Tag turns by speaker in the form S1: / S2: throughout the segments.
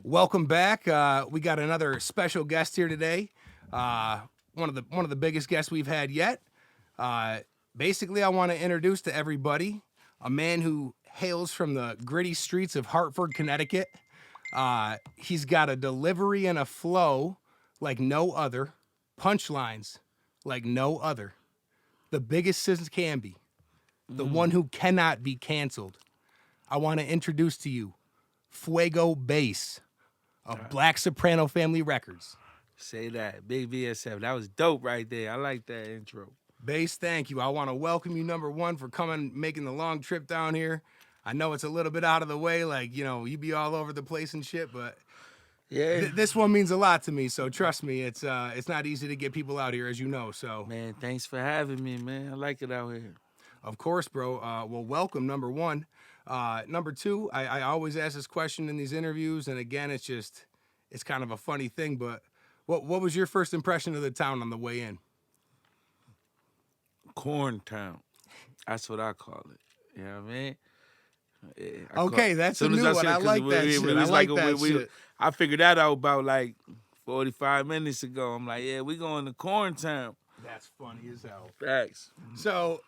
S1: Welcome back. We got another special guest here today. One of the biggest guests we've had yet. Basically, I want to introduce to everybody a man who hails from the gritty streets of Hartford, Connecticut. He's got a delivery and a flow like no other, punchlines like no other. The biggest since Camby, the one who cannot be canceled. I want to introduce to you Feugo Base of Black Soprano Family Records.
S2: Say that. Big VSF. That was dope right there. I like that intro.
S1: Base, thank you. I want to welcome you, number one, for coming, making the long trip down here. I know it's a little bit out of the way, like, you be all over the place and shit, but
S2: Yeah.
S1: this one means a lot to me, so trust me, it's not easy to get people out here, as you know, so.
S2: Man, thanks for having me, man. I like it out here.
S1: Of course, bro. Well, welcome, number one. Number two, I always ask this question in these interviews, and again, it's kind of a funny thing, but what was your first impression of the town on the way in?
S2: Corn Town. That's what I call it. You know what I mean? Yeah,
S1: Okay, that's a new one. I like that shit.
S2: I figured that out about like 45 minutes ago. I'm like, yeah, we going to Corn Town.
S1: That's funny as hell.
S2: Facts.
S1: So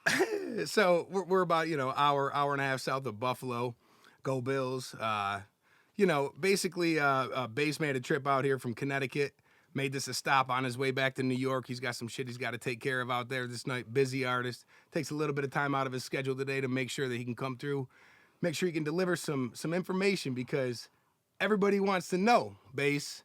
S1: we're about hour and a half south of Buffalo. Go Bills. Basically, Base made a trip out here from Connecticut. Made this a stop on his way back to New York. He's got some shit he's got to take care of out there this night. Busy artist. Takes a little bit of time out of his schedule today to make sure that he can come through. Make sure he can deliver some information because everybody wants to know, Base.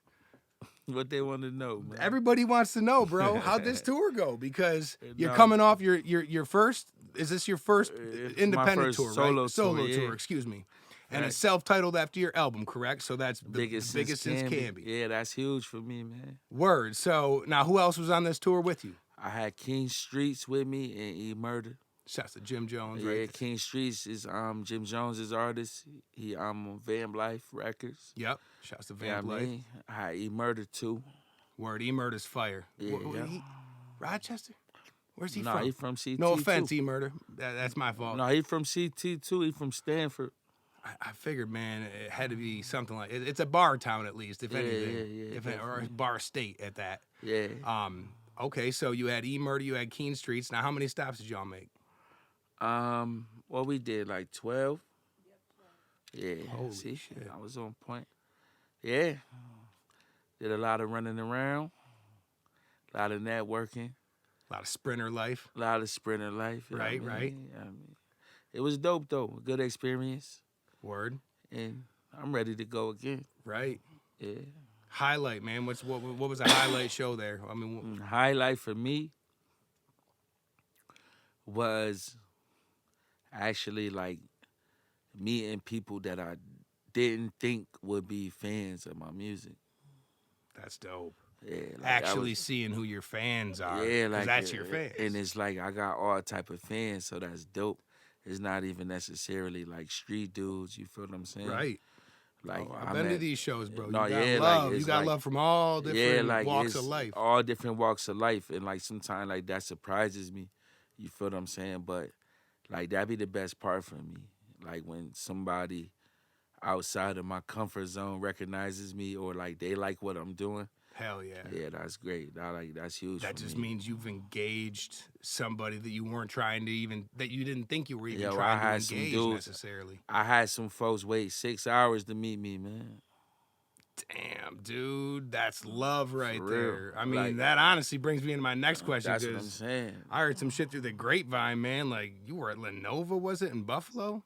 S2: What they want to know, man.
S1: Everybody wants to know, bro. How'd this tour go? Because you're coming off your first. Is this your first independent
S2: first
S1: tour, right?
S2: solo
S1: Tour,
S2: yeah.
S1: excuse me. And
S2: Right.
S1: it's self-titled after your album, correct? So that's the
S2: Biggest
S1: biggest since Camby.
S2: Yeah, that's huge for me, man.
S1: Word. So now, who else was on this tour with you?
S2: I had King Streets with me and Murda.
S1: Shouts to Jim Jones,
S2: Yeah,
S1: right?
S2: King Streets is Jim Jones' artist. He on Van Life Records.
S1: Yep. Shouts to Van
S2: Yeah,
S1: Blythe.
S2: I mean, I had Murda too.
S1: Word. E-Murder's fire.
S2: Yeah,
S1: Rochester? Where's he
S2: No,
S1: from?
S2: he from CT.
S1: No offense,
S2: too.
S1: E-Murder. That's my fault.
S2: No, he from CT too. He from Stanford.
S1: I figured, man, it had to be something like it's a bar town at least, if anything,
S2: Yeah,
S1: or a bar state at that.
S2: Yeah.
S1: Okay, so you had E-Murder, you had Keene Streets. Now, how many stops did y'all make?
S2: Well, we did like 12. Yeah.
S1: Holy
S2: See,
S1: shit.
S2: I was on point. Yeah. Did a lot of running around, a lot of networking,
S1: A lot of sprinter life.
S2: a lot of sprinter life. you know
S1: Right,
S2: what I
S1: right.
S2: mean? I mean, it was dope though. Good experience,
S1: Word.
S2: and I'm ready to go again.
S1: Right.
S2: Yeah.
S1: Highlight, man. What was a highlight show there? I mean,
S2: Highlight for me was actually like meeting people that I didn't think would be fans of my music.
S1: that's dope.
S2: Yeah, like
S1: Actually seeing who your fans are.
S2: yeah,
S1: 'cause
S2: like
S1: that's your fans.
S2: and it's like I got all type of fans, so that's dope. It's not even necessarily like street dudes. You feel what I'm saying?
S1: Right.
S2: Like
S1: I've been to
S2: met-
S1: these shows, bro.
S2: No,
S1: you got
S2: yeah,
S1: love.
S2: like,
S1: you
S2: it's
S1: got
S2: like-
S1: love from all different walks
S2: it's
S1: of life.
S2: all different walks of life, and like sometimes like that surprises me. You feel what I'm saying? But like that be the best part for me. Like when somebody outside of my comfort zone recognizes me, or like they like what I'm doing.
S1: Hell yeah.
S2: Yeah, that's great. That's huge.
S1: That
S2: for
S1: just
S2: me.
S1: means you've engaged somebody that you weren't trying to even, that you didn't think you were even
S2: Yo, I
S1: trying
S2: had
S1: to
S2: some
S1: engage
S2: dudes-
S1: necessarily.
S2: I had some folks wait 6 hours to meet me, man.
S1: Damn, dude, that's love right
S2: real.
S1: there. I mean,
S2: Like-
S1: that honestly brings me into my next question
S2: That's what I'm
S1: because
S2: saying.
S1: I heard some shit through the grapevine, man. Like, you were at Lenovo, was it, in Buffalo?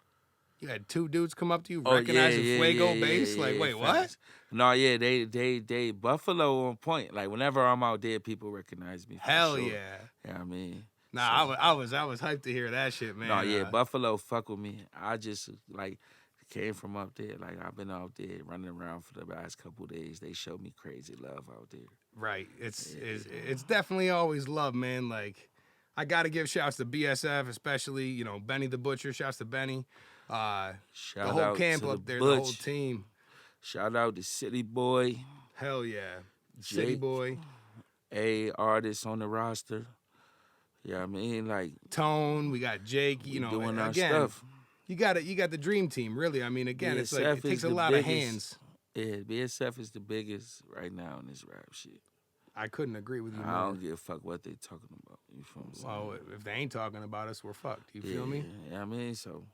S1: You had two dudes come up to you recognizing Feugo Base? Like, wait, what?
S2: facts. No, yeah, they Buffalo on point. Like whenever I'm out there, people recognize me. For
S1: Hell
S2: sure.
S1: yeah.
S2: Yeah, I mean.
S1: Nah,
S2: so-
S1: I was hyped to hear that shit, man.
S2: No, yeah, Buffalo fuck with me. I just like came from up there. Like I've been out there running around for the last couple of days. They showed me crazy love out there.
S1: Right. It's definitely always love, man. Like, I got to give shouts to BSF, especially, Benny the Butcher. Shouts to Benny.
S2: Shout
S1: The whole
S2: out
S1: camp
S2: to
S1: up there,
S2: Butch.
S1: the whole team.
S2: Shout out to City Boy,
S1: Hell yeah. City
S2: Jake.
S1: Boy,
S2: a artist on the roster. Yeah, I mean, like
S1: Tone, we got Jake,
S2: we doing
S1: and
S2: our
S1: again,
S2: stuff.
S1: you got the dream team, really. I mean, again, it's like it
S2: BSF
S1: takes
S2: is
S1: a
S2: the
S1: lot of
S2: biggest.
S1: hands.
S2: Yeah, BSF is the biggest right now in this rap shit.
S1: I couldn't agree with you
S2: I
S1: more.
S2: don't give a fuck what they talking about. You feel what I'm saying?
S1: Well, if they ain't talking about us, we're fucked. You feel me?
S2: Yeah, I mean, so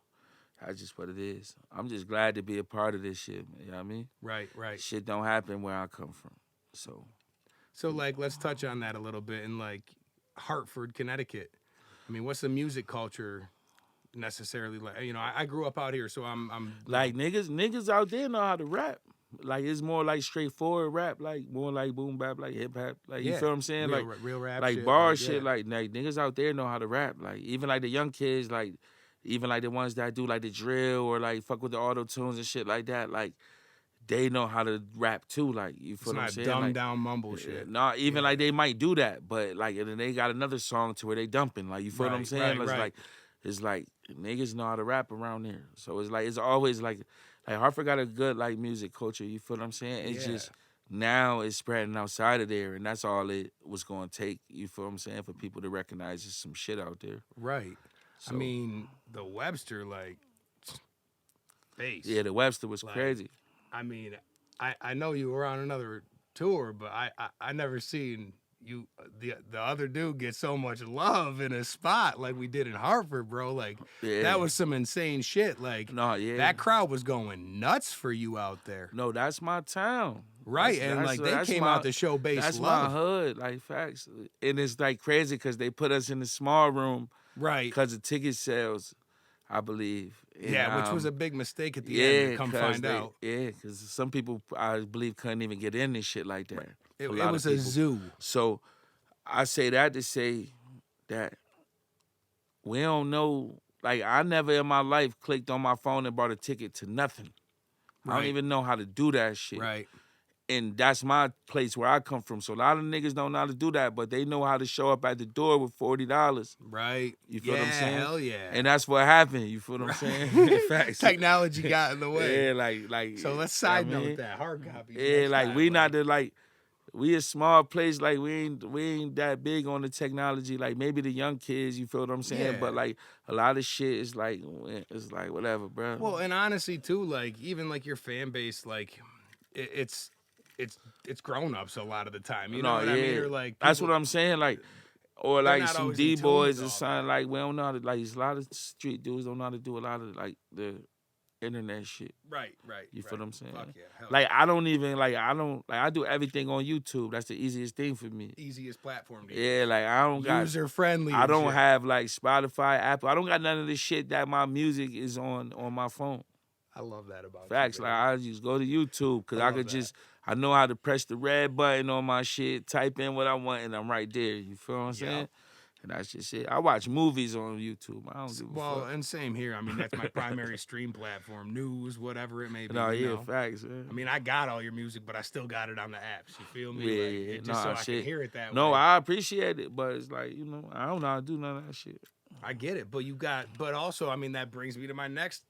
S2: that's just what it is. I'm just glad to be a part of this shit, man. You know what I mean?
S1: Right, right.
S2: Shit don't happen where I come from.
S1: So, like, let's touch on that a little bit in, like, Hartford, Connecticut. I mean, what's the music culture necessarily like? You know, I grew up out here, so I'm
S2: like niggas out there know how to rap. Like it's more like straightforward rap, like more like boom bap, like hip hop. Like you feel what I'm saying?
S1: real rap
S2: like
S1: shit,
S2: bar
S1: like,
S2: shit,
S1: yeah.
S2: like niggas out there know how to rap. Like even like the young kids, like even like the ones that do like the drill or like fuck with the auto tunes and shit like that, like they know how to rap too. Like you
S1: It's
S2: feel what I'm
S1: not
S2: saying?
S1: dumbed
S2: Like,
S1: down mumble shit.
S2: nah, even like they might do that, but like and then they got another song to where they dumping. Like you feel what I'm saying?
S1: Right.
S2: It's like niggas know how to rap around there. So it's always like Hartford got a good like music culture. You feel what I'm saying? It's just now it's spreading outside of there, and that's all it was going to take. You feel what I'm saying? For people to recognize there's some shit out there.
S1: Right.
S2: So,
S1: I mean, the Webster like bass.
S2: Yeah, the Webster was
S1: like,
S2: crazy.
S1: I mean, I know you were on another tour, but I never seen you the other dude get so much love in a spot like we did in Hartford, bro. Like that was some insane shit. Like that crowd was going nuts for you out there.
S2: No, that's my town.
S1: Right, and like they came out to show bass
S2: that's
S1: love.
S2: my hood, like facts. And it's like crazy because they put us in the small room,
S1: right?
S2: Because of ticket sales, I believe.
S1: And, which was a big mistake at the end. To come find out.
S2: Yeah, because some people I believe couldn't even get in and shit like that.
S1: It was a zoo.
S2: So I say that to say that we don't know. Like I never in my life clicked on my phone and bought a ticket to nothing. I don't even know how to do that shit.
S1: Right.
S2: And that's my place where I come from. So a lot of niggas don't know how to do that, but they know how to show up at the door with $40.
S1: Right.
S2: You feel what I'm saying?
S1: Hell yeah.
S2: And that's what happened. You feel what I'm saying? Facts.
S1: Technology got in the way.
S2: Yeah, like.
S1: So let's side note that hard copy.
S2: Yeah, like we not the like. We a small place, like we ain't that big on the technology. Like maybe the young kids, you feel what I'm saying?
S1: Yeah.
S2: But like a lot of shit is like whatever, bro.
S1: Well, and honestly too, like even like your fan base, like it's grown ups a lot of the time. You know what I mean? Or like
S2: that's what I'm saying. Like or like some D boys or something. Like we don't know how to like. A lot of street dudes don't know how to do a lot of like the internet shit.
S1: Right.
S2: You feel what I'm saying?
S1: Fuck yeah.
S2: Like I don't even like I do everything on YouTube. That's the easiest thing for me.
S1: Easiest platform.
S2: Yeah, like I don't got
S1: user friendly.
S2: I don't have like Spotify, Apple. I don't got none of this shit that my music is on my phone.
S1: I love that about
S2: facts.
S1: You,
S2: like I just go to YouTube because I could I know how to press the red button on my shit, type in what I want, and I'm right there. You feel what I'm saying? And that's just it. I watch movies on YouTube. I don't give a fuck.
S1: And same here. I mean, that's my primary stream platform. News, whatever it may be.
S2: No,
S1: you know?
S2: facts. Man.
S1: I mean, I got all your music, but I still got it on the apps. You feel me?
S2: Yeah,
S1: just so I can hear it that way.
S2: No, I appreciate it, but it's like, I don't know how to do none of that shit.
S1: I get it, but also, I mean, that brings me to my next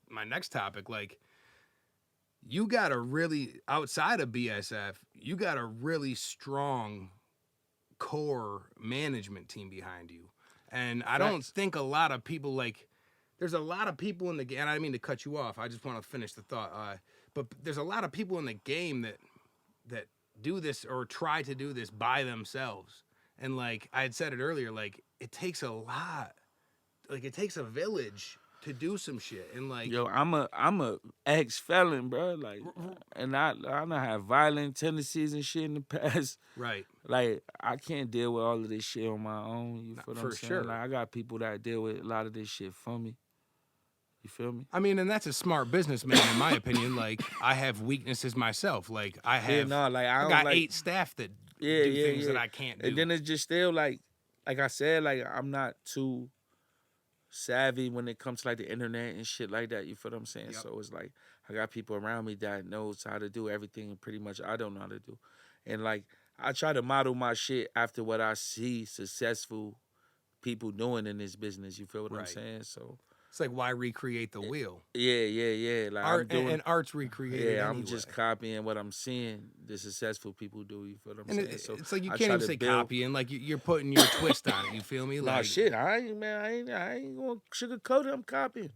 S1: topic. Like, you got a really, outside of BSF, you got a really strong core management team behind you. And I don't think a lot of people, like, there's a lot of people in the game, and I didn't mean to cut you off, I just want to finish the thought, but there's a lot of people in the game that do this or try to do this by themselves. And like I had said it earlier, like, it takes a lot, like, it takes a village to do some shit. And like,
S2: yo, I'm a ex-felon, bro. Like, and I don't have violent tendencies and shit in the past.
S1: Right.
S2: Like, I can't deal with all of this shit on my own. You feel what I'm saying?
S1: Sure.
S2: Like, I got people that deal with a lot of this shit for me. You feel me?
S1: I mean, and that's a smart businessman, in my opinion. Like, I have weaknesses myself. Like, I have, I got 8 staff that do things that I can't do.
S2: And then it's just still like I said, like, I'm not too savvy when it comes to like the internet and shit like that. You feel what I'm saying? Yep. So it's like I got people around me that knows how to do everything pretty much I don't know how to do. And like I try to model my shit after what I see successful people doing in this business. You feel what I'm saying? So
S1: it's like, why recreate the wheel?
S2: Yeah. Like
S1: art, and art's recreated.
S2: Yeah,
S1: anyway.
S2: I'm just copying what I'm seeing the successful people do. You feel what I'm saying?
S1: So it's like you can't even say copying. Like you're putting your twist on it. You feel me? Like,
S2: shit, I ain't gonna sugarcoat it. I'm copying.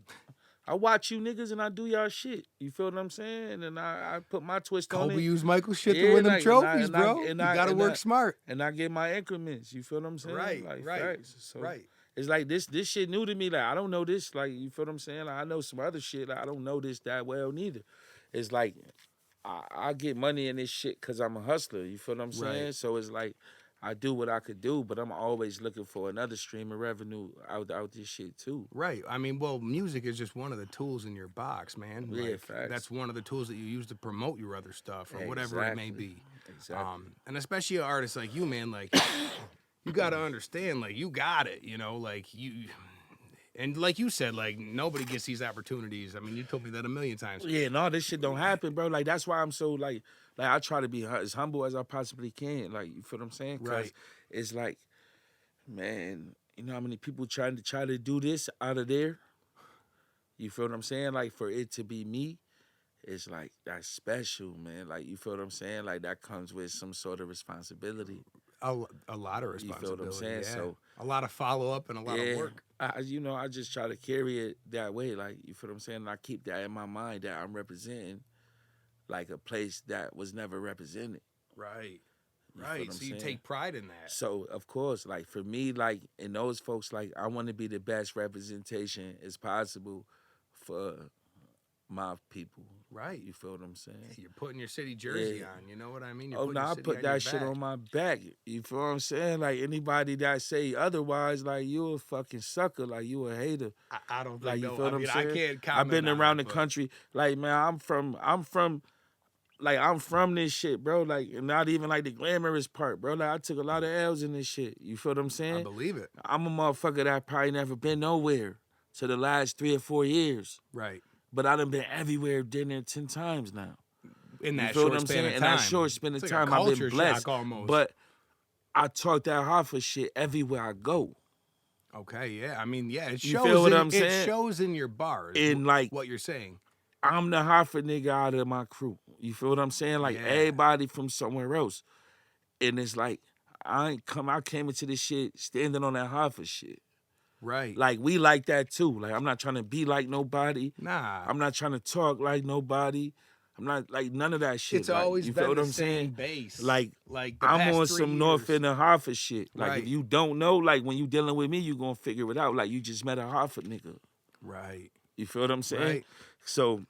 S2: I watch you niggas and I do y'all shit. You feel what I'm saying? And I put my twist on
S1: Kobe
S2: it.
S1: used Michael shit to
S2: Yeah,
S1: win them
S2: like,
S1: trophies, bro. You gotta work smart.
S2: And I get my increments. You feel what I'm saying?
S1: Right,
S2: Like
S1: right,
S2: facts. So
S1: right.
S2: it's like this shit new to me. Like I don't know this. Like you feel what I'm saying? Like I know some other shit. Like I don't know this that well neither. It's like I get money in this shit because I'm a hustler. You feel what I'm saying?
S1: Right.
S2: So it's like I do what I could do, but I'm always looking for another stream of revenue out this shit too.
S1: Right. I mean, well, music is just one of the tools in your box, man.
S2: Yeah,
S1: Like,
S2: facts.
S1: that's one of the tools that you use to promote your other stuff or whatever it may be.
S2: Exactly.
S1: And especially an artist like you, man, like you got to understand, like you got it, you know, like you. And like you said, like nobody gets these opportunities. I mean, you told me that a million times.
S2: Yeah, no, this shit don't happen, bro. Like that's why I'm so like I try to be as humble as I possibly can. Like you feel what I'm saying? 'Cause
S1: Right.
S2: it's like, man, you know how many people try to do this out of there? You feel what I'm saying? Like for it to be me, it's like that's special, man. Like you feel what I'm saying? Like that comes with some sort of responsibility.
S1: A lot of
S2: You
S1: responsibility.
S2: feel what I'm saying?
S1: Yeah.
S2: So
S1: a lot of follow up and a lot of work.
S2: I just try to carry it that way. Like you feel what I'm saying? And I keep that in my mind that I'm representing like a place that was never represented.
S1: Right.
S2: You feel
S1: Right.
S2: what I'm
S1: So you
S2: saying?
S1: take pride in that.
S2: So of course, like for me, like and those folks, like I want to be the best representation as possible for my people.
S1: Right.
S2: You feel what I'm saying?
S1: Yeah, you're putting your city jersey on. You know what I mean? You're
S2: Oh
S1: putting
S2: no,
S1: your
S2: I
S1: city
S2: put
S1: on
S2: that
S1: your
S2: shit
S1: back.
S2: on my back. You feel what I'm saying? Like anybody that say otherwise, like you a fucking sucker, like you a hater.
S1: I don't think
S2: Like you
S1: no,
S2: feel what
S1: I
S2: I'm
S1: mean,
S2: saying?
S1: I can't comment.
S2: I've been
S1: on
S2: around
S1: it,
S2: the
S1: but
S2: country. Like man, I'm from this shit, bro. Like and not even like the glamorous part, bro. Like I took a lot of L's in this shit. You feel what I'm saying?
S1: I believe it.
S2: I'm a motherfucker that probably never been nowhere to the last 3 or 4 years.
S1: Right.
S2: But I done been everywhere, dinner 10 times now.
S1: In
S2: You
S1: that
S2: feel
S1: short
S2: what I'm
S1: span
S2: saying?
S1: of
S2: In
S1: time.
S2: that short span of
S1: It's
S2: time,
S1: like a
S2: I've been
S1: culture
S2: blessed.
S1: shock almost.
S2: But I talk that Hoffa shit everywhere I go.
S1: Okay, yeah. I mean, yeah, it
S2: You
S1: shows
S2: feel what
S1: in,
S2: I'm saying?
S1: It shows in your bars.
S2: And like
S1: what you're saying.
S2: I'm the Hoffa nigga out of my crew. You feel what I'm saying? Like
S1: Yeah.
S2: everybody from somewhere else. And it's like I came into this shit standing on that Hoffa shit.
S1: Right.
S2: Like we like that too. Like I'm not trying to be like nobody.
S1: Nah.
S2: I'm not trying to talk like nobody. I'm not like none of that shit.
S1: It's
S2: like,
S1: always
S2: you
S1: been
S2: feel what
S1: the
S2: I'm
S1: same
S2: saying?
S1: base.
S2: Like
S1: the
S2: I'm
S1: past
S2: on
S1: 3
S2: some
S1: years.
S2: North End and Hoffa shit. Like
S1: Right.
S2: if you don't know, like when you dealing with me, you gonna figure it out. Like you just met a Hoffa nigga.
S1: Right.
S2: You feel what I'm saying?
S1: Right.
S2: So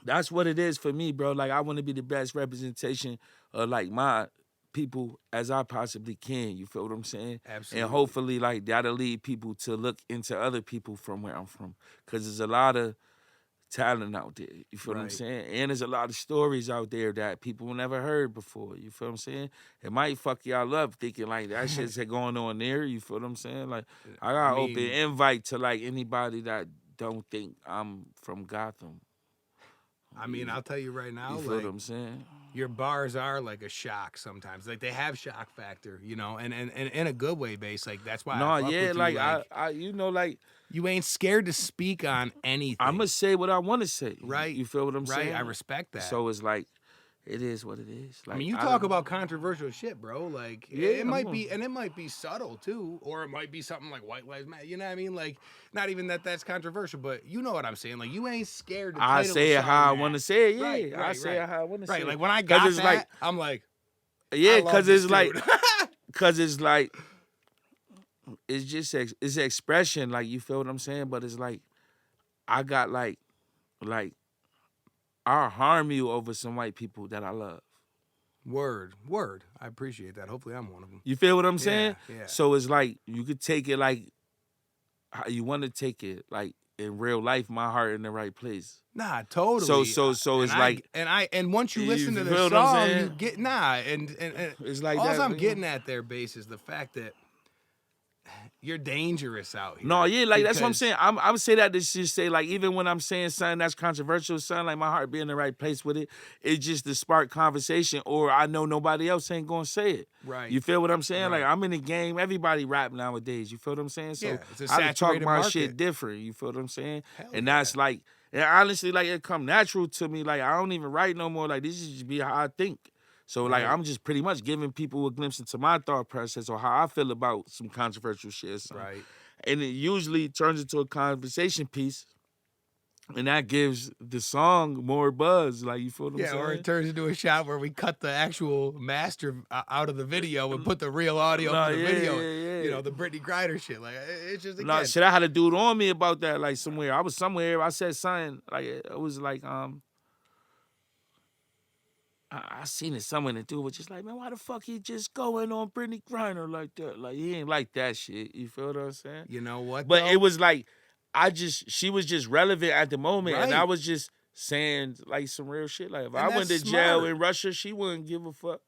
S2: that's what it is for me, bro. Like I want to be the best representation of like my people as I possibly can. You feel what I'm saying?
S1: Absolutely.
S2: And hopefully, like that'll lead people to look into other people from where I'm from, because there's a lot of talent out there. You feel what I'm
S1: Right.
S2: saying? And there's a lot of stories out there that people never heard before. You feel what I'm saying? It might fuck y'all up thinking like that shit's going on there. You feel what I'm saying? Like I got an open invite to like anybody that don't think I'm from Gotham.
S1: I mean, I'll tell you right now,
S2: You feel what I'm saying?
S1: Your bars are like a shock sometimes. Like they have shock factor, you know, and in a good way, Base. Like that's why.
S2: No,
S1: I fuck
S2: yeah,
S1: with you.
S2: like I, you know, like
S1: you ain't scared to speak on anything.
S2: I'ma say what I want to say.
S1: Right.
S2: You feel what I'm saying?
S1: Right. I respect that.
S2: So it's like, it is what it is. Like,
S1: I mean, you talk about controversial shit, bro. Like
S2: Yeah,
S1: it might be, and it might be subtle too, or it might be something like White Lives Matter. You know what I mean? Like not even that's controversial, but you know what I'm saying. Like you ain't scared to.
S2: I say it how I want to say it. Yeah,
S1: Right,
S2: I
S1: right,
S2: say it how I want to say
S1: Right.
S2: it.
S1: Like when I got
S2: it's
S1: that,
S2: like,
S1: I'm like,
S2: yeah,
S1: because
S2: it's like, because it's like, it's just it's expression. Like you feel what I'm saying? But it's like, I got like, I'll harm you over some white people that I love.
S1: Word. I appreciate that. Hopefully, I'm one of them.
S2: You feel what I'm saying?
S1: Yeah.
S2: So it's like you could take it like how you want to take it. Like in real life, my heart in the right place.
S1: Nah, totally.
S2: So it's like,
S1: and once you listen to the
S2: feel what I'm
S1: song,
S2: saying?
S1: you get and
S2: it's like
S1: all
S2: that.
S1: I'm getting at there, Base, is the fact that you're dangerous out here.
S2: No, yeah, like that's what I'm
S1: because-
S2: saying. I would say that to just say like even when I'm saying something that's controversial, something like my heart be in the right place with it, it's just to spark conversation, or I know nobody else ain't gonna say it.
S1: Right.
S2: You feel what I'm saying?
S1: Right.
S2: Like I'm in the game. Everybody rap nowadays. You feel what I'm saying? So
S1: Yeah, it's a
S2: I talk
S1: saturated
S2: my
S1: market.
S2: shit different. You feel what I'm saying?
S1: Hell
S2: And
S1: yeah.
S2: that's like, and honestly, like it come natural to me. Like I don't even write no more. Like this is just be how I think. So like
S1: Right.
S2: I'm just pretty much giving people a glimpse into my thought process or how I feel about some controversial shit. Or something.
S1: Right.
S2: And it usually turns into a conversation piece. And that gives the song more buzz, like, you feel what I'm saying?
S1: Or it turns into a shot where we cut the actual master out of the video and put the real audio
S2: No,
S1: from the
S2: yeah,
S1: video.
S2: yeah,
S1: You
S2: yeah.
S1: know, the Britney Griner shit. Like, it's just,
S2: No,
S1: again.
S2: shit, I had a dude on me about that, like, somewhere. I was somewhere, I said something, like, it was like, I seen it somewhere, and the dude was just like, man, why the fuck he just going on Britney Griner like that? Like, he ain't like that shit. You feel what I'm saying?
S1: You know what,
S2: But
S1: though?
S2: it was like, she was just relevant at the moment, and I
S1: Right.
S2: was just saying, like, some real shit. Like, if
S1: And
S2: I went to
S1: that's
S2: jail
S1: smart.
S2: in Russia, she wouldn't give a fuck.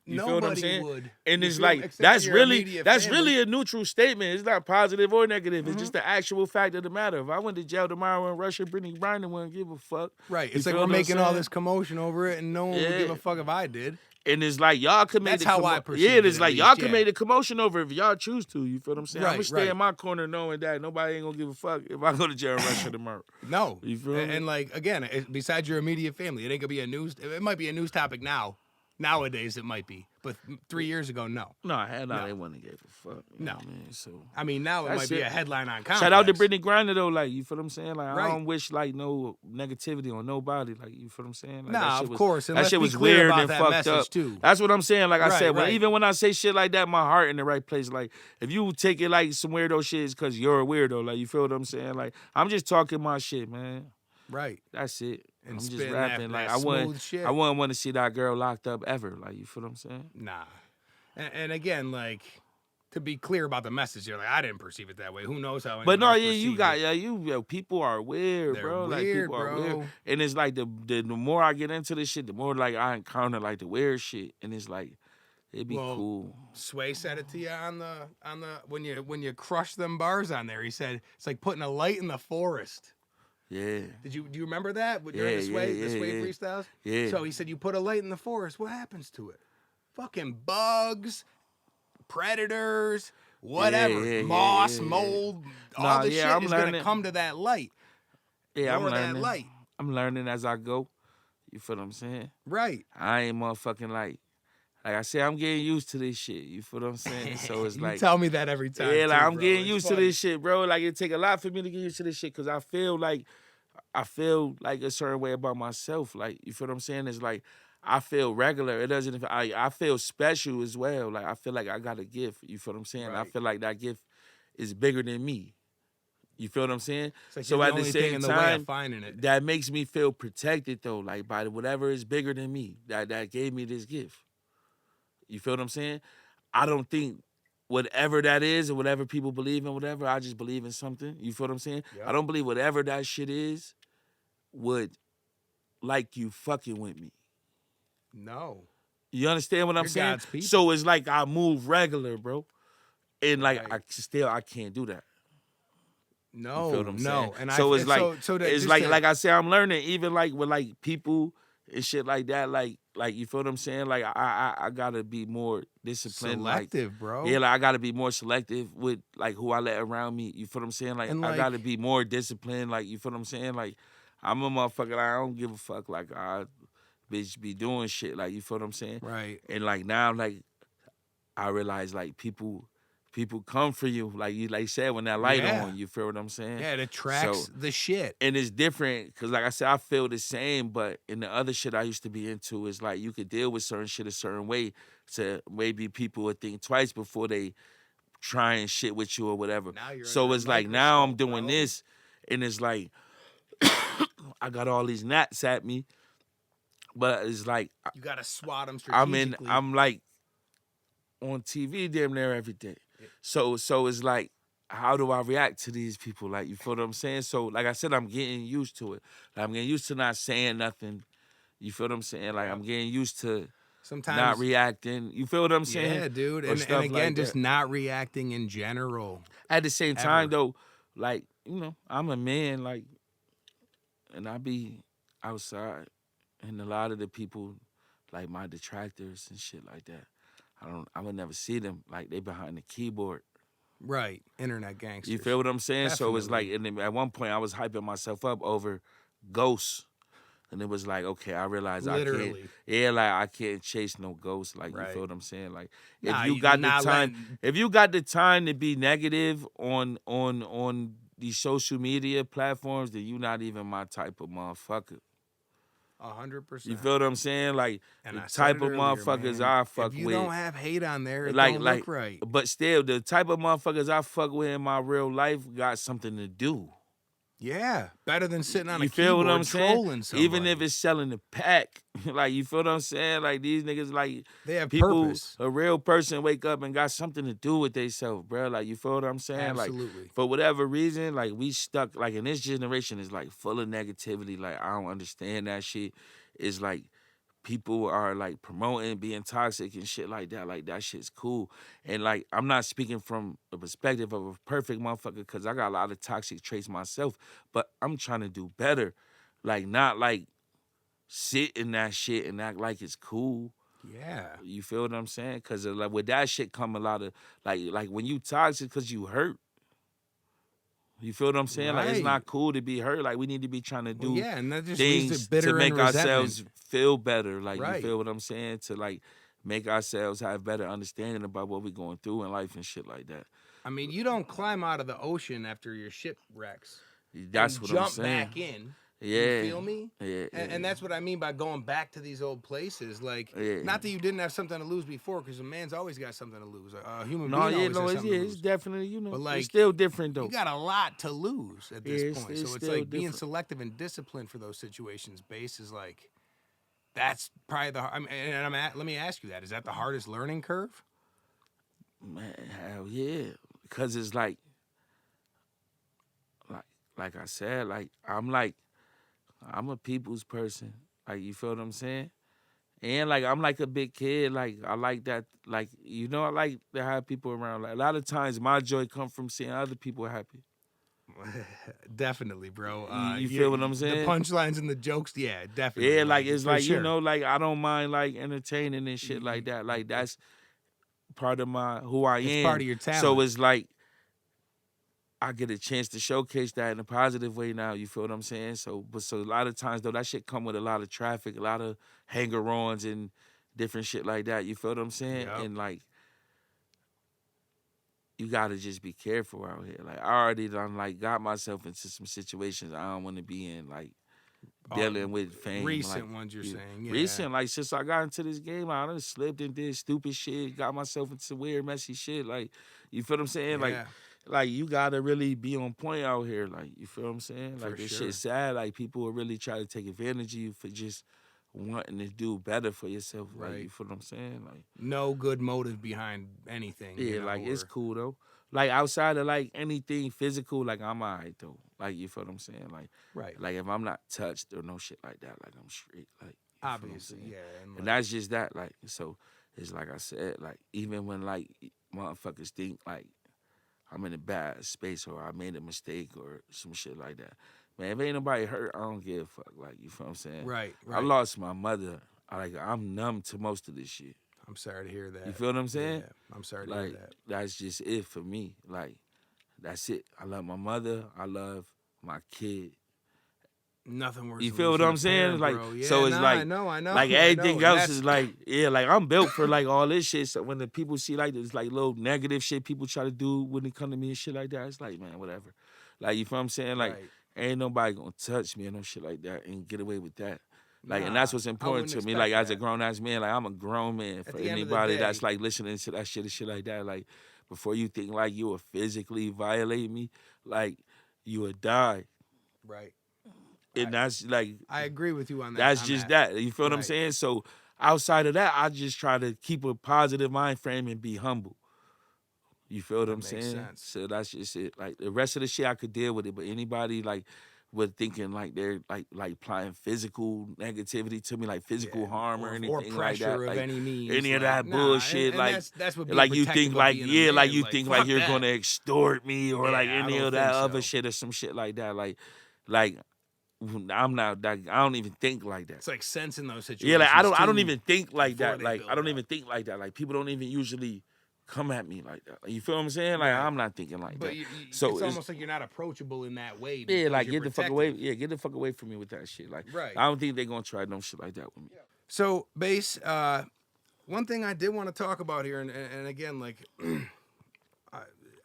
S2: You feel what I'm
S1: Nobody
S2: saying?
S1: would.
S2: And
S1: You
S2: it's
S1: feel me?
S2: like,
S1: Except
S2: that's
S1: for your
S2: really
S1: immediate
S2: that's
S1: family.
S2: really a neutral statement. It's not positive or negative. It's just the actual fact of the matter. If I went to jail tomorrow in Russia, Britney Griner wouldn't give a fuck.
S1: Right.
S2: You
S1: It's like
S2: feel
S1: we're
S2: what I'm
S1: making all
S2: saying?
S1: this commotion over it, and no one would give
S2: Yeah.
S1: a fuck if I did.
S2: And it's like, y'all could make
S1: That's
S2: the
S1: how I perceive
S2: yeah,
S1: it,
S2: it's
S1: at
S2: like
S1: least,
S2: y'all could
S1: yeah.
S2: make the commotion over it if y'all choose to. You feel what I'm saying? I'm
S1: Right,
S2: gonna stay
S1: right.
S2: in my corner knowing that nobody ain't gonna give a fuck if I go to jail in Russia tomorrow.
S1: No.
S2: You feel me?
S1: And like, again, besides your immediate family, it ain't gonna be it might be a news topic now. Nowadays it might be. But 3 years ago, no.
S2: No, hell no, they wouldn't give a fuck. You know
S1: No.
S2: what I mean? So
S1: I mean, now it
S2: That's
S1: might be
S2: it.
S1: a headline on Complex.
S2: shout out to Britney Griner though, like, you feel what I'm saying? Like,
S1: Right.
S2: I don't wish like no negativity on nobody. Like, you feel what I'm saying? Like,
S1: Nah,
S2: that shit
S1: of
S2: was,
S1: course, and
S2: that
S1: let's
S2: shit
S1: be
S2: was
S1: clear
S2: weird
S1: about
S2: and
S1: that
S2: fucked
S1: message,
S2: up
S1: too.
S2: That's what I'm saying. Like I
S1: Right,
S2: said,
S1: right.
S2: even when I say shit like that, my heart in the right place. Like, if you take it like some weirdo shit, it's because you're a weirdo. Like, you feel what I'm saying? Like, I'm just talking my shit, man.
S1: Right.
S2: That's it.
S1: And
S2: I'm just
S1: spitting
S2: rapping.
S1: that
S2: Like,
S1: smooth shit.
S2: I wouldn't want to see that girl locked up ever. Like, you feel what I'm saying?
S1: Nah. And again, like, to be clear about the message here, like, I didn't perceive it that way. Who knows how
S2: But
S1: anyone
S2: no,
S1: else
S2: yeah, you
S1: perceived
S2: got
S1: it.
S2: people are weird,
S1: They're
S2: bro. Like,
S1: weird,
S2: people are
S1: bro.
S2: weird, and it's like the more I get into this shit, the more like I encounter like the weird shit, and it's like it'd be
S1: Well,
S2: cool.
S1: Sway said it to you on the when you crush them bars on there. He said it's like putting a light in the forest.
S2: Yeah,
S1: Do you remember that during
S2: Yeah,
S1: the Sway
S2: yeah, yeah.
S1: freestyles?
S2: Yeah.
S1: So he said you put a light in the forest. What happens to it? Fucking bugs, predators, whatever,
S2: yeah,
S1: moss,
S2: yeah.
S1: mold, all
S2: Nah,
S1: the
S2: yeah,
S1: shit
S2: I'm
S1: is gonna
S2: learning.
S1: come to that light.
S2: Yeah, I'm
S1: Lower that
S2: learning.
S1: light.
S2: I'm learning as I go. You feel what I'm saying?
S1: Right.
S2: I ain't motherfucking like I said, I'm getting used to this shit. You feel what I'm saying? So it's
S1: You
S2: like,
S1: tell me that every time.
S2: yeah, like
S1: too,
S2: I'm
S1: bro.
S2: getting
S1: It's
S2: used
S1: funny.
S2: to this shit, bro. Like, it take a lot for me to get used to this shit because I feel like a certain way about myself. Like, you feel what I'm saying? It's like I feel regular. It doesn't. I feel special as well. Like, I feel like I got a gift. You feel what I'm saying? I
S1: Right.
S2: feel like that gift is bigger than me. You feel what I'm saying?
S1: It's like
S2: So
S1: you're
S2: at
S1: the
S2: the
S1: only thing
S2: same
S1: in the way
S2: time,
S1: of finding it.
S2: that makes me feel protected though, like by whatever is bigger than me. That gave me this gift. You feel what I'm saying? I don't think whatever that is or whatever people believe in, whatever, I just believe in something. You feel what I'm saying?
S1: Yep.
S2: I don't believe whatever that shit is would like you fucking with me.
S1: No.
S2: You understand what I'm
S1: You're
S2: saying?
S1: God's people.
S2: So it's like I move regular, bro. And like
S1: Right.
S2: I can't do that.
S1: No.
S2: You feel what I'm saying?
S1: And
S2: So it's like
S1: so that
S2: it's
S1: just
S2: like
S1: to-
S2: like I say, I'm learning even like with like people and shit like that. Like you feel what I'm saying? Like I gotta be more disciplined.
S1: selective, bro.
S2: Yeah, like I gotta be more selective with like who I let around me. You feel what I'm saying? Like,
S1: And,
S2: I
S1: like-
S2: gotta be more disciplined. Like, you feel what I'm saying? Like, I'm a motherfucker. Like, I don't give a fuck. Like, I bitch be doing shit. Like, you feel what I'm saying?
S1: Right.
S2: And like now, like I realize like people come for you. Like you said, when that light
S1: Yeah.
S2: on, you feel what I'm saying?
S1: Yeah, it attracts
S2: So-
S1: the shit.
S2: And it's different because, like I said, I feel the same. But in the other shit I used to be into, is like you could deal with certain shit a certain way. To maybe people would think twice before they try and shit with you or whatever.
S1: Now you're
S2: So
S1: under a
S2: it's like now I'm
S1: microscope,
S2: doing
S1: bro.
S2: this, and it's like I got all these gnats at me, but it's like
S1: You gotta swat them
S2: I'm
S1: strategically.
S2: I'm like on TV damn near every day. So it's like, how do I react to these people? Like, you feel what I'm saying? So like I said, I'm getting used to it. Like, I'm getting used to not saying nothing. You feel what I'm saying? Like, I'm getting used to
S1: Sometimes
S2: not reacting. You feel what I'm saying?
S1: Yeah, dude.
S2: Or
S1: And
S2: stuff
S1: again,
S2: like
S1: just
S2: that.
S1: not reacting in general.
S2: At the same time,
S1: Ever.
S2: though, like, you know, I'm a man, like, and I be outside, and a lot of the people, like my detractors and shit like that, I would never see them. Like, they behind the keyboard.
S1: Right. Internet gangsters.
S2: You feel what I'm saying? So it's like,
S1: Definitely.
S2: and then at one point I was hyping myself up over ghosts. And it was like, okay, I realized I
S1: Literally.
S2: can't. Yeah, like I can't chase no ghosts. Like,
S1: Right.
S2: you feel what I'm saying? Like,
S1: Nah,
S2: if you
S1: you
S2: got the
S1: not
S2: time,
S1: letting-
S2: if you got the time to be negative on these social media platforms, then you not even my type of motherfucker.
S1: 100%.
S2: You feel what I'm saying? Like
S1: And
S2: the
S1: I said
S2: type
S1: it
S2: of
S1: earlier,
S2: motherfuckers
S1: man.
S2: I fuck
S1: If you
S2: with.
S1: don't have hate on there, it
S2: like
S1: don't
S2: like
S1: look right.
S2: But still, the type of motherfuckers I fuck with in my real life got something to do.
S1: Yeah, better than sitting on a
S2: You feel what
S1: keyboard
S2: I'm saying?
S1: trolling somebody.
S2: Even if it's selling the pack, like you feel what I'm saying? Like these niggas, like
S1: they have
S2: people,
S1: purpose.
S2: a real person wake up and got something to do with themselves, bro. Like you feel what I'm saying?
S1: Absolutely.
S2: Like for whatever reason, like we stuck. Like in this generation is like full of negativity. Like I don't understand that shit. It's like people are like promoting being toxic and shit like that. Like that shit's cool. And like I'm not speaking from the perspective of a perfect motherfucker because I got a lot of toxic traits myself, but I'm trying to do better. Like not like sit in that shit and act like it's cool.
S1: Yeah.
S2: You feel what I'm saying? Because like with that shit come a lot of like when you toxic because you hurt. You feel what I'm saying? Like it's
S1: Right.
S2: not cool to be hurt. Like we need to be trying to do
S1: yeah, and that just leads
S2: things
S1: to bitter
S2: make
S1: and resentment.
S2: ourselves feel better. Like
S1: Right.
S2: you feel what I'm saying? To like make ourselves have better understanding about what we're going through in life and shit like that.
S1: I mean, you don't climb out of the ocean after your ship wrecks.
S2: That's
S1: and
S2: what
S1: jump
S2: I'm saying.
S1: back in.
S2: Yeah.
S1: You feel me?
S2: Yeah.
S1: And that's what I mean by going back to these old places. Like,
S2: Yeah.
S1: not that you didn't have something to lose before, because a man's always got something to lose. A human
S2: No,
S1: being
S2: yeah,
S1: always
S2: no,
S1: has
S2: it's,
S1: something
S2: yeah,
S1: to
S2: it's
S1: lose.
S2: definitely, you know,
S1: But, like,
S2: it's still different though.
S1: You got a lot to lose at this
S2: Yeah,
S1: point.
S2: it's
S1: So it's
S2: still
S1: like being
S2: different.
S1: selective and disciplined for those situations. Base is like, that's probably the. I mean, and let me ask you that: is that the hardest learning curve?
S2: Man, hell yeah, because it's like I said, like I'm a people's person. Like you feel what I'm saying? And like I'm like a big kid. Like I like that. Like you know, I like to have people around. Like a lot of times, my joy comes from seeing other people happy.
S1: Definitely, bro.
S2: You feel what I'm saying?
S1: The punchlines and the jokes, yeah, definitely.
S2: Yeah, like it's
S1: for
S2: like
S1: sure.
S2: you know, like I don't mind like entertaining and shit like that. Like that's part of my who I am.
S1: It's part of your talent.
S2: So it's like I get a chance to showcase that in a positive way now. You feel what I'm saying? So a lot of times though, that shit come with a lot of traffic, a lot of hanger-ons and different shit like that. You feel what I'm saying?
S1: Yep.
S2: And like, you gotta just be careful out here. Like, I already done like got myself into some situations I don't want to be in. Like dealing with fame.
S1: Recent
S2: like,
S1: ones, you're saying? Yeah.
S2: Recent, like since I got into this game, I done slipped and did stupid shit, got myself into weird, messy shit. Like, you feel what I'm saying?
S1: Yeah.
S2: Like you gotta really be on point out here. Like, you feel what I'm saying? Like
S1: For
S2: this
S1: sure.
S2: shit's sad. Like people will really try to take advantage of you for just wanting to do better for yourself. Like,
S1: Right.
S2: you feel what I'm saying? Like,
S1: No good motive behind anything.
S2: yeah,
S1: you know,
S2: like it's
S1: or-
S2: cool though. Like outside of like anything physical, like I'm alright though. Like, you feel what I'm saying? Like,
S1: Right.
S2: like if I'm not touched or no shit like that, like I'm straight. Like, you feel what I'm
S1: Obviously,
S2: saying?
S1: yeah.
S2: And that's just that. Like, so it's like I said, like even when like motherfuckers think like I'm in a bad space or I made a mistake or some shit like that. Man, if ain't nobody hurt, I don't give a fuck. Like, you feel what I'm saying?
S1: Right.
S2: I lost my mother. I'm numb to most of this shit.
S1: I'm sorry to hear that.
S2: You feel what I'm saying?
S1: Yeah, I'm sorry to
S2: Like,
S1: hear that.
S2: that's just it for me. Like, that's it. I love my mother. I love my kid.
S1: Nothing worse.
S2: You
S1: than
S2: feel what
S1: losing
S2: I'm
S1: a
S2: saying?
S1: parent,
S2: Like,
S1: bro. Yeah,
S2: so it's like,
S1: I know.
S2: like everything
S1: And
S2: else
S1: that's-
S2: is like, yeah, like I'm built for like all this shit. So when the people see like this like little negative shit people try to do when they come to me and shit like that, it's like, man, whatever. Like, you feel what I'm saying? Like,
S1: Right.
S2: ain't nobody gonna touch me or no shit like that and get away with that. Like, and
S1: Nah,
S2: that's what's
S1: I
S2: important
S1: wouldn't
S2: to me.
S1: expect
S2: Like, as a
S1: that.
S2: grown ass man, like I'm a grown man. For
S1: the end of the
S2: anybody that's
S1: day-
S2: like listening to that shit and shit like that, like before you think like you will physically violate me, like you would die.
S1: Right.
S2: And that's like,
S1: I agree with you on that.
S2: that's
S1: on
S2: just that. You feel what I'm
S1: Right.
S2: saying? So outside of that, I just try to keep a positive mind frame and be humble. You feel what I'm
S1: makes
S2: saying?
S1: sense.
S2: So that's just it. Like the rest of the shit I could deal with it, but anybody like with thinking like they're like applying physical negativity to me, like physical harm or anything like
S1: pressure
S2: that,
S1: of
S2: like
S1: any means,
S2: any of
S1: like,
S2: that
S1: nah,
S2: bullshit,
S1: and
S2: like
S1: that's what being
S2: like you
S1: protective
S2: think
S1: of
S2: like
S1: being a
S2: yeah, like
S1: man,
S2: you think like
S1: fuck
S2: you're
S1: that.
S2: gonna extort me or like
S1: Yeah, I
S2: any
S1: don't
S2: of that
S1: think
S2: other
S1: so.
S2: shit or some shit like that, like I'm not that. I don't even think like that.
S1: It's like sense in those situations.
S2: Yeah, like I don't
S1: too,
S2: even think like
S1: before
S2: that.
S1: they
S2: Like
S1: build
S2: I don't
S1: up.
S2: even think like that. Like people don't even usually come at me like that. Like, you feel what I'm saying? Like
S1: Right.
S2: I'm not thinking like
S1: But
S2: that.
S1: so it's almost like you're not approachable in that way.
S2: Yeah,
S1: because
S2: like
S1: you're
S2: get the fuck away.
S1: protective.
S2: Yeah, get the fuck away from me with that shit. Like
S1: Right.
S2: I don't think they're gonna try no shit like that with me.
S1: So, Base, one thing I did want to talk about here, and again, like,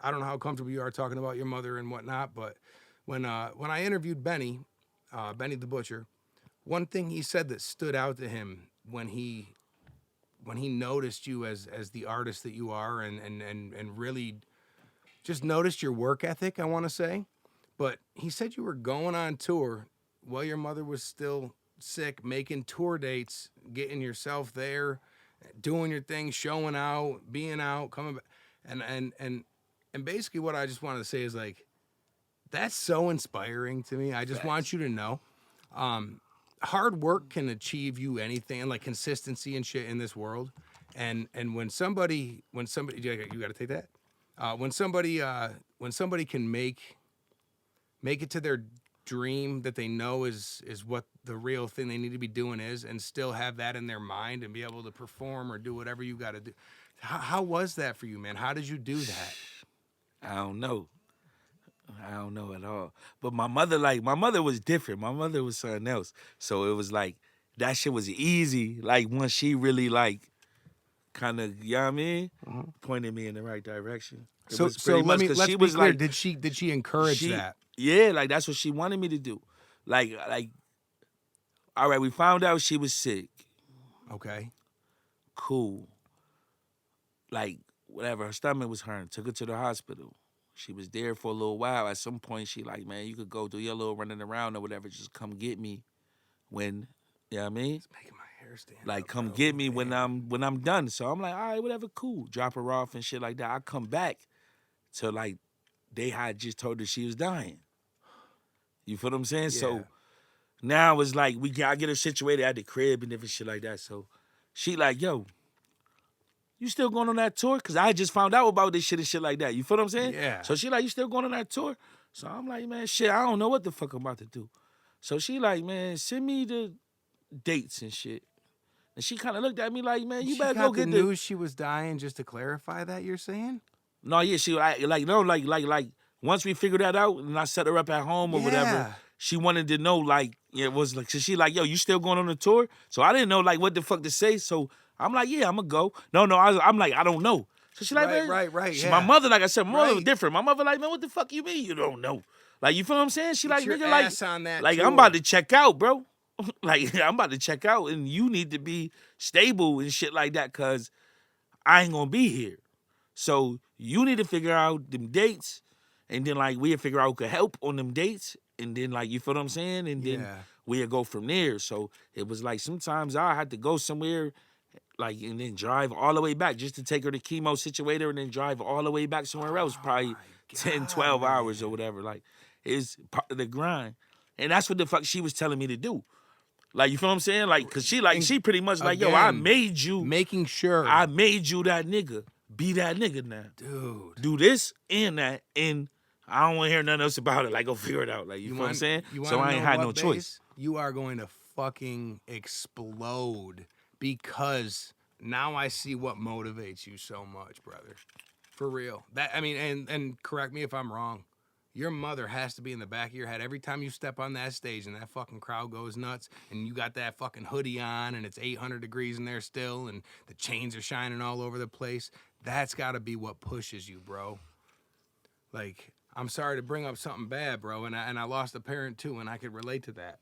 S1: I don't know how comfortable you are talking about your mother and whatnot, but when I interviewed Benny, Benny the Butcher, one thing he said that stood out to him when he noticed you as the artist that you are and really just noticed your work ethic, I want to say. But he said you were going on tour while your mother was still sick, making tour dates, getting yourself there, doing your thing, showing out, being out, coming back. And basically what I just wanted to say is like that's so inspiring to me. I just want you to know. Hard work can achieve you anything, and like consistency and shit in this world. And when somebody you got to take that. When somebody can make it to their dream that they know is what the real thing they need to be doing is, and still have that in their mind and be able to perform or do whatever you got to do. How was that for you, man? How did you do that?
S2: I don't know. I don't know at all. But my mother was different. My mother was something else. So it was like that shit was easy. Like once she really like kind of, you know what I mean, pointed me in the right direction. It was
S1: So
S2: pretty much
S1: let's
S2: she
S1: be
S2: was
S1: clear.
S2: like,
S1: Did she encourage that?
S2: yeah, like that's what she wanted me to do. Like, all right, we found out she was sick.
S1: Okay.
S2: Cool. Like, whatever, her stomach was hurting. Took her to the hospital. She was there for a little while. At some point, she like, man, you could go do your little running around or whatever. Just come get me when, you know what I mean?
S1: It's making my hair stand
S2: Like,
S1: up,
S2: come
S1: bro.
S2: get me when I'm done. So I'm like, all right, whatever, cool. Drop her off and shit like that. I come back to like, they had just told her she was dying. You feel what I'm saying?
S1: Yeah.
S2: So now it's like I get her situated at the crib and different shit like that. So she like, yo, you still going on that tour? Cause I just found out about this shit and shit like that. You feel what I'm saying?
S1: Yeah.
S2: So she like, you still going on that tour? So I'm like, man, shit, I don't know what the fuck I'm about to do. So she like, man, send me the dates and shit. And she kind of looked at me like, man, you better go get
S1: the news she was dying. Just to clarify that you're saying?
S2: No, yeah, she like once we figured that out and I set her up at home or whatever,
S1: Yeah.
S2: she wanted to know like it was like so she like, yo, you still going on the tour? So I didn't know like what the fuck to say. So I'm like, yeah, I'm gonna go. No, I'm like, I don't know. So she like, man,
S1: right,
S2: she,
S1: yeah.
S2: my mother, like I said, my mother was
S1: Right.
S2: different. My mother like, man, what the fuck you mean you don't know? Like, you feel what I'm saying? She
S1: Get
S2: like,
S1: your
S2: nigga, like,
S1: ass on that
S2: like
S1: tour.
S2: I'm about to check out, bro. Like I'm about to check out, and you need to be stable and shit like that, cause I ain't gonna be here. So you need to figure out them dates, and then like we'll figure out who could help on them dates, and then like you feel what I'm saying, and then
S1: Yeah.
S2: we'll go from there. So it was like sometimes I had to go somewhere, like and then drive all the way back just to take her to chemo situator, and then drive all the way back somewhere else, probably 10, 12 hours or whatever. Like it's part of the grind, and that's what the fuck she was telling me to do. Like you feel what I'm saying? Like cause she pretty much like, yo, I
S1: Again,
S2: made you.
S1: making sure.
S2: I made you that nigga. Be that nigga now.
S1: Dude.
S2: Do this and that, and I don't want to hear nothing else about it. Like, go figure it out. Like, you feel what I'm saying? So I ain't had no choice.
S1: You are going to fucking explode because now I see what motivates you so much, brother. For real. That I mean, and correct me if I'm wrong. Your mother has to be in the back of your head every time you step on that stage and that fucking crowd goes nuts and you got that fucking hoodie on and it's 800 degrees in there still and the chains are shining all over the place. That's got to be what pushes you, bro. Like, I'm sorry to bring up something bad, bro, and I lost a parent too, and I could relate to that.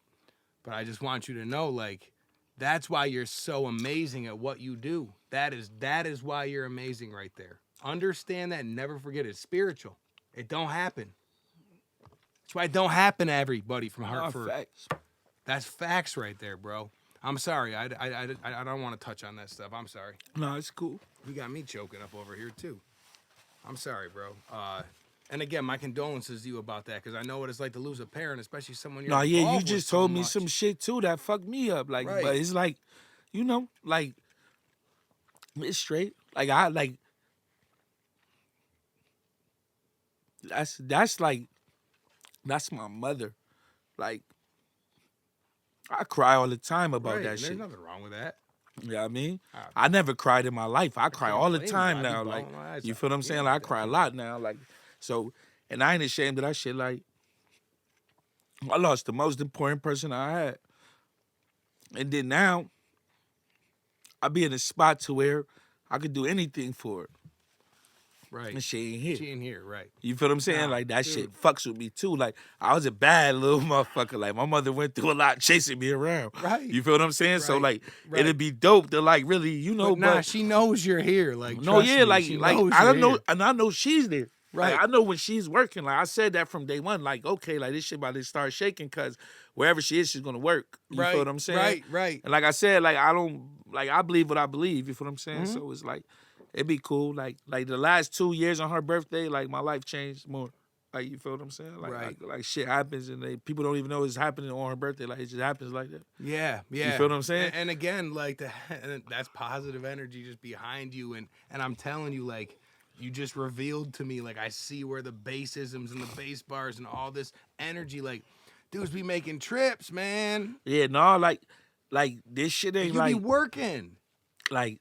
S1: But I just want you to know, like, that's why you're so amazing at what you do. That is why you're amazing right there. Understand that and never forget it. It's spiritual. It don't happen. That's why it don't happen to everybody from Hartford.
S2: Facts.
S1: That's facts right there, bro. I'm sorry. I don't want to touch on that stuff. I'm sorry.
S2: No, it's cool.
S1: You got me choking up over here too. I'm sorry, bro. And again, my condolences to you about that because I know what it's like to lose a parent, especially someone you're
S2: No, yeah, you
S1: involved
S2: just
S1: with so
S2: told me
S1: much.
S2: some shit too that fucked me up. Like,
S1: Right.
S2: but it's like, you know, like it's straight. Like I like that's like that's my mother. Like I cry all the time about
S1: Right,
S2: that
S1: and
S2: shit.
S1: there's nothing wrong with that.
S2: You know what I mean? I never cried in my life. I cry
S1: can't
S2: all the
S1: blame you.
S2: time
S1: I'd be
S2: now.
S1: bawling
S2: Like,
S1: my eyes
S2: you
S1: out.
S2: feel what I'm
S1: Yeah,
S2: saying? Like, I cry a
S1: definitely.
S2: lot now. Like, so, and I ain't ashamed of that shit. Like, I lost the most important person I had. And then now, I be in a spot to where I could do anything for her.
S1: Right.
S2: And she ain't here.
S1: She ain't here, right.
S2: You feel what I'm saying?
S1: Nah,
S2: Like, that
S1: dude.
S2: shit fucks with me, too. Like, I was a bad little motherfucker. Like, my mother went through a lot chasing me around.
S1: Right.
S2: You feel what I'm saying? So,
S1: Right.
S2: like,
S1: Right.
S2: it'd be dope to, like, really, you know,
S1: But nah, she knows you're here. Like,
S2: no,
S1: trust
S2: yeah,
S1: me,
S2: like,
S1: she
S2: like
S1: knows
S2: I
S1: you're
S2: don't know,
S1: here.
S2: and I know she's there.
S1: Right.
S2: Like, I know when she's working. Like, I said that from day one. Like, okay, like, this shit about to start shaking because wherever she is, she's gonna work. You
S1: Right.
S2: feel what I'm saying?
S1: Right.
S2: And like I said, like, I believe what I believe. You feel what I'm saying?
S1: Mm-hmm.
S2: So it's like, it'd be cool. Like the last 2 years on her birthday, like, my life changed more. Like, you feel what I'm saying? Like,
S1: Right.
S2: like shit happens and people don't even know it's happening on her birthday. Like, it just happens like that.
S1: Yeah.
S2: You feel what I'm saying?
S1: And again, like that's positive energy just behind you, and I'm telling you, like, you just revealed to me, like, I see where the bassisms and the bass bars and all this energy, like, dudes be making trips, man.
S2: Yeah, no, like this shit ain't
S1: You
S2: like
S1: be working.
S2: like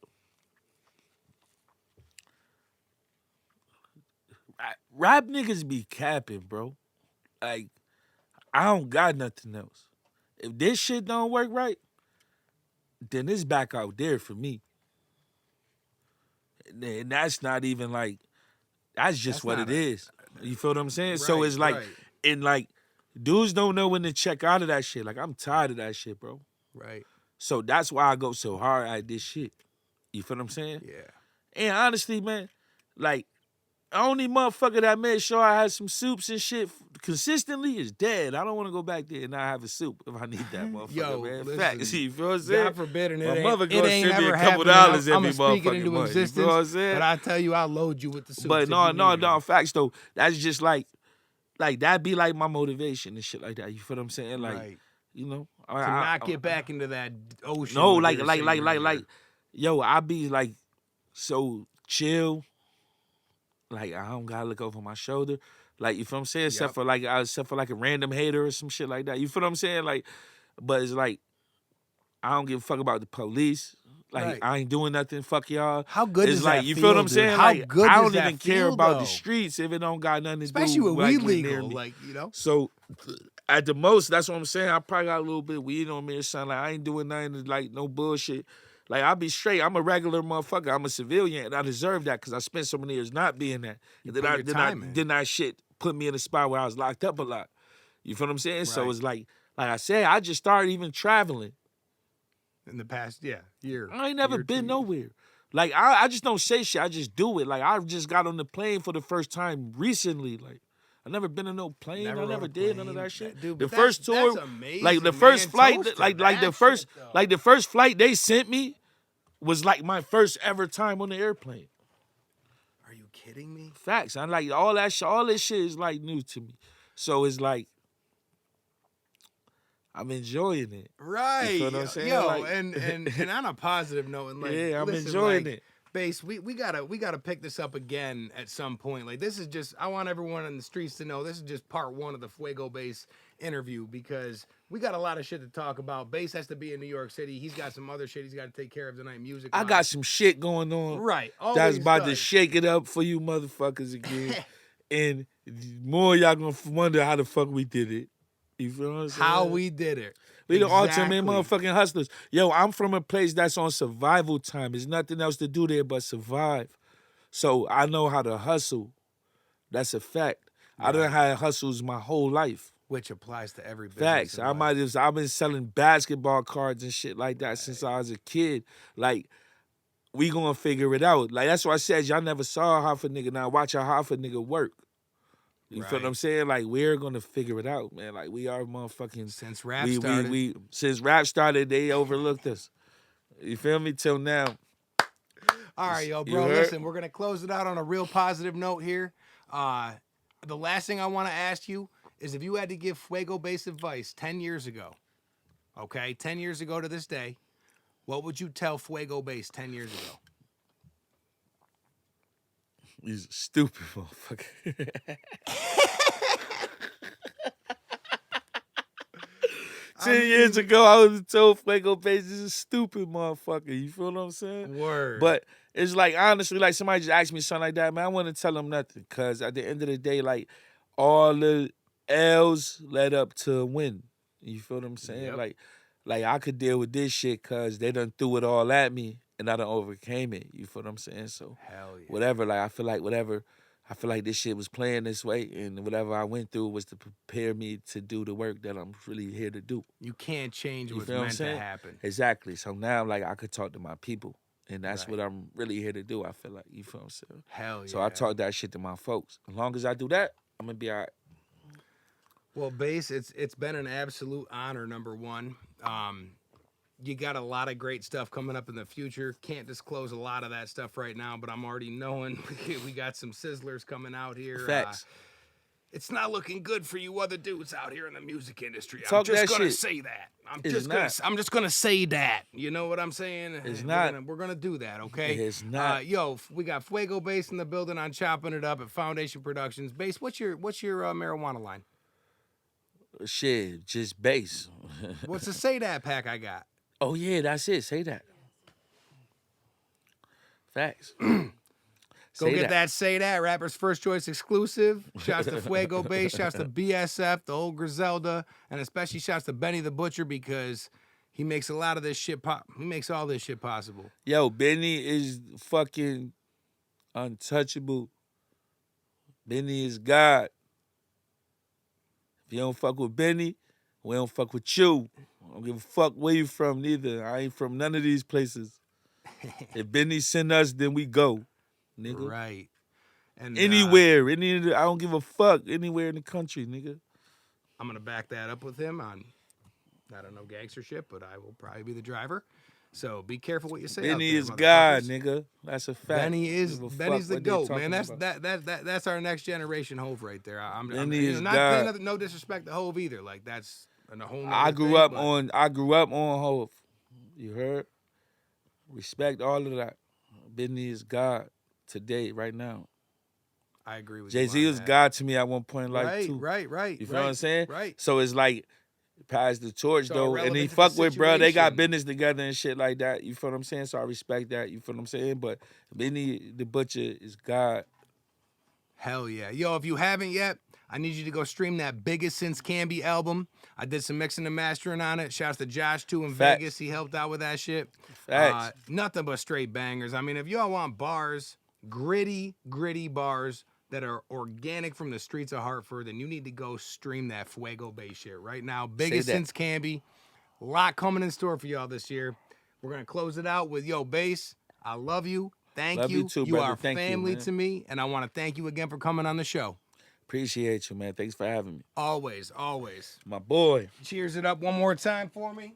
S2: rap niggas be capping, bro. Like, I don't got nothing else. If this shit don't work right, then it's back out there for me. And that's not even like, that's just
S1: That's
S2: what
S1: not
S2: it is. You feel what I'm saying? So
S1: Right,
S2: it's like,
S1: right.
S2: and like, dudes don't know when to check out of that shit. Like, I'm tired of that shit, bro.
S1: Right.
S2: So that's why I go so hard at this shit. You feel what I'm saying?
S1: Yeah.
S2: And honestly, man, like, the only motherfucker that made sure I had some soups and shit consistently is dead. I don't want to go back there and not have a soup if I need that motherfucker,
S1: Yo,
S2: man.
S1: listen,
S2: Facts. You feel what I'm saying?
S1: God forbid, and
S2: My
S1: it
S2: mother
S1: ain't,
S2: gonna
S1: it ain't
S2: send me
S1: ever
S2: a couple
S1: happening.
S2: dollars
S1: I'm
S2: every
S1: speak it
S2: motherfucking
S1: into
S2: month. You
S1: existence.
S2: feel what I'm saying?
S1: But I tell you, I'll load you with the soup.
S2: But no, facts though. That's just like that be like my motivation and shit like that. You feel what I'm saying? Like,
S1: Right.
S2: you know,
S1: To not get back into that ocean.
S2: no,
S1: like you were saying
S2: like,
S1: earlier.
S2: yo, I be like so chill. Like, I don't gotta look over my shoulder. Like, you feel what I'm saying? Except for like a random hater or some shit like that. You feel what I'm saying? Like, but it's like, I don't give a fuck about the police. Like,
S1: Right.
S2: I ain't doing nothing. Fuck y'all.
S1: How good
S2: it's
S1: does
S2: like,
S1: that
S2: you
S1: feel,
S2: feel what I'm
S1: dude?
S2: saying?
S1: How
S2: Like,
S1: good
S2: I
S1: does
S2: don't even
S1: that
S2: care
S1: feel,
S2: about
S1: though?
S2: the streets if it don't got nothing to
S1: Especially
S2: do
S1: with
S2: like,
S1: weed
S2: with near
S1: legal,
S2: me.
S1: like, you know.
S2: So at the most, that's what I'm saying. I probably got a little bit of weed on me or something. Like, I ain't doing nothing like no bullshit. Like, I'll be straight. I'm a regular motherfucker. I'm a civilian, and I deserve that because I spent so many years not being that. And then that shit put me in a spot where I was locked up a lot. You feel what I'm saying? So
S1: Right.
S2: it's like I said, I just started even traveling.
S1: In the past, year.
S2: I ain't never
S1: year,
S2: been
S1: 2 years.
S2: nowhere. Like, I just don't say shit. I just do it. Like, I just got on the plane for the first time recently. Like, I never been on no plane.
S1: Never
S2: I
S1: on
S2: never
S1: a
S2: did none of
S1: plane.
S2: that shit.
S1: Dude,
S2: The
S1: but
S2: first
S1: that's
S2: tour,
S1: amazing,
S2: like the
S1: man.
S2: first flight,
S1: Toast to
S2: like
S1: that
S2: the first,
S1: shit, though.
S2: like the first flight they sent me was like my first ever time on the airplane.
S1: Are you kidding me?
S2: Facts. I'm like, all that shit, all this shit is like new to me. So it's like, I'm enjoying it.
S1: Right.
S2: You feel what I'm saying?
S1: Yo,
S2: Like-
S1: and on a positive note, and like,
S2: Yeah, I'm
S1: listen,
S2: enjoying
S1: like,
S2: it.
S1: Bass, we gotta pick this up again at some point. Like, this is just, I want everyone in the streets to know this is just part one of the Feugo Base interview, because we got a lot of shit to talk about. Bass has to be in New York City. He's got some other shit he's got to take care of tonight, music.
S2: I got some shit going on.
S1: Right.
S2: That's
S1: always
S2: about to
S1: does.
S2: shake it up for you motherfuckers again. And more y'all gonna wonder how the fuck we did it. You feel what I'm saying?
S1: How we did it.
S2: We the ultimate
S1: Exactly.
S2: motherfucking hustlers. Yo, I'm from a place that's on survival time. There's nothing else to do there but survive. So I know how to hustle. That's a fact. I done had hustles my whole life.
S1: Which applies to every business.
S2: Facts.
S1: in life.
S2: I've been selling basketball cards and shit like that since I was a kid. Like, we gonna figure it out. Like, that's why I said y'all never saw a Hoffa nigga. Now watch a Hoffa nigga work. You feel what I'm saying? Like, we're gonna figure it out, man. Like, we are motherfucking
S1: Since rap started.
S2: since rap started, they overlooked us. You feel me? Till now.
S1: All right, yo,
S2: You
S1: bro,
S2: heard?
S1: listen, we're going to close it out on a real positive note here. The last thing I want to ask you is if you had to give Feugo Base advice 10 years ago, okay, 10 years ago to this day, what would you tell Feugo Base 10 years ago?
S2: He's a stupid motherfucker. 10 years ago, I was told Feugo Base is a stupid motherfucker. You feel what I'm saying?
S1: Word.
S2: But it's like, honestly, like, somebody just asked me something like that, man, I wouldn't tell them nothing. Because at the end of the day, like, all the L's led up to a win. You feel what I'm saying?
S1: Yep.
S2: Like I could deal with this shit because they done threw it all at me. and I done overcame it. You feel what I'm saying? So
S1: Hell yeah.
S2: whatever, like I feel like this shit was playing this way, and whatever I went through was to prepare me to do the work that I'm really here to do.
S1: You can't change
S2: You
S1: what's
S2: feel what I'm
S1: meant to
S2: saying?
S1: happen.
S2: Exactly. So now, like, I could talk to my people, and that's
S1: Right.
S2: what I'm really here to do. I feel like, you feel what I'm saying?
S1: Hell yeah.
S2: So I talk that shit to my folks. As long as I do that, I'm gonna be all right.
S1: Well, Base, it's been an absolute honor, number one. You got a lot of great stuff coming up in the future. Can't disclose a lot of that stuff right now, but I'm already knowing we got some sizzlers coming out here.
S2: Facts.
S1: It's not looking good for you other dudes out here in the music industry. I'm
S2: Talk
S1: just
S2: that
S1: gonna
S2: shit.
S1: say that. I'm
S2: It's not.
S1: just gonna say that. You know what I'm saying?
S2: It's not.
S1: We're gonna do that, okay?
S2: It's not.
S1: Yo, we got Feugo Base in the building on Chopping It Up at Foundation Productions. Base, what's your marijuana line?
S2: Shit, just bass.
S1: What's the Say That pack I got?
S2: Oh yeah, that's it. Say that. Facts.
S1: Go get that Say That, Rapper's First Choice exclusive. Shouts to Feugo Base, shouts to BSF, the old Griselda, and especially shouts to Benny the Butcher because he makes a lot of this shit pop. He makes all this shit possible.
S2: Yo, Benny is fucking untouchable. Benny is God. If you don't fuck with Benny, we don't fuck with you. I don't give a fuck where you from neither. I ain't from none of these places. If Benny send us, then we go, nigga.
S1: Right. And
S2: Anywhere, I don't give a fuck. Anywhere in the country, nigga.
S1: I'm gonna back that up with him on, I don't know, gangstership, but I will probably be the driver. So be careful what you say.
S2: Benny
S1: out there,
S2: is God,
S1: motherfuckers.
S2: nigga. That's a fact.
S1: Benny's the goat, man. That's
S2: about.
S1: that's our next generation Hove right there. I'm
S2: Benny is
S1: not
S2: God.
S1: paying no disrespect to Hove either. Like that's a whole.
S2: I
S1: nother
S2: grew
S1: thing,
S2: up
S1: but
S2: on Hov. You heard? Respect all of that. Benny is God today, right now.
S1: I agree with
S2: Jay-Z
S1: you.
S2: was God to me at one point in life too.
S1: Right.
S2: You feel what I'm saying?
S1: Right.
S2: So it's like pass the torch
S1: So
S2: though, and he
S1: relevant to the
S2: fuck with bro. They got
S1: situation.
S2: business together and shit like that. You feel what I'm saying? So I respect that. You feel what I'm saying? But Benny the Butcher is God.
S1: Hell yeah. Yo, if you haven't yet, I need you to go stream that Biggest Since Camby album. I did some mixing and mastering on it. Shouts to Josh too in
S2: Facts.
S1: Vegas. He helped out with that shit.
S2: Facts.
S1: Nothing but straight bangers. I mean, if y'all want bars, gritty bars that are organic from the streets of Hartford, then you need to go stream that Fuego Base shit right now. Biggest
S2: that.
S1: Since Camby. A lot coming in store for y'all this year. We're gonna close it out with Yo Base. I love you. Thank
S2: Love you too,
S1: You
S2: brother.
S1: are
S2: Thank you,
S1: family
S2: man.
S1: to me, and I want to thank you again for coming on the show.
S2: Appreciate you, man. Thanks for having me.
S1: Always.
S2: My boy.
S1: Cheers it up one more time for me.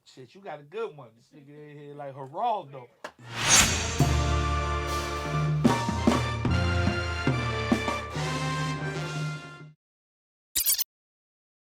S2: Shit, you got a good one. This nigga in here like Geraldo.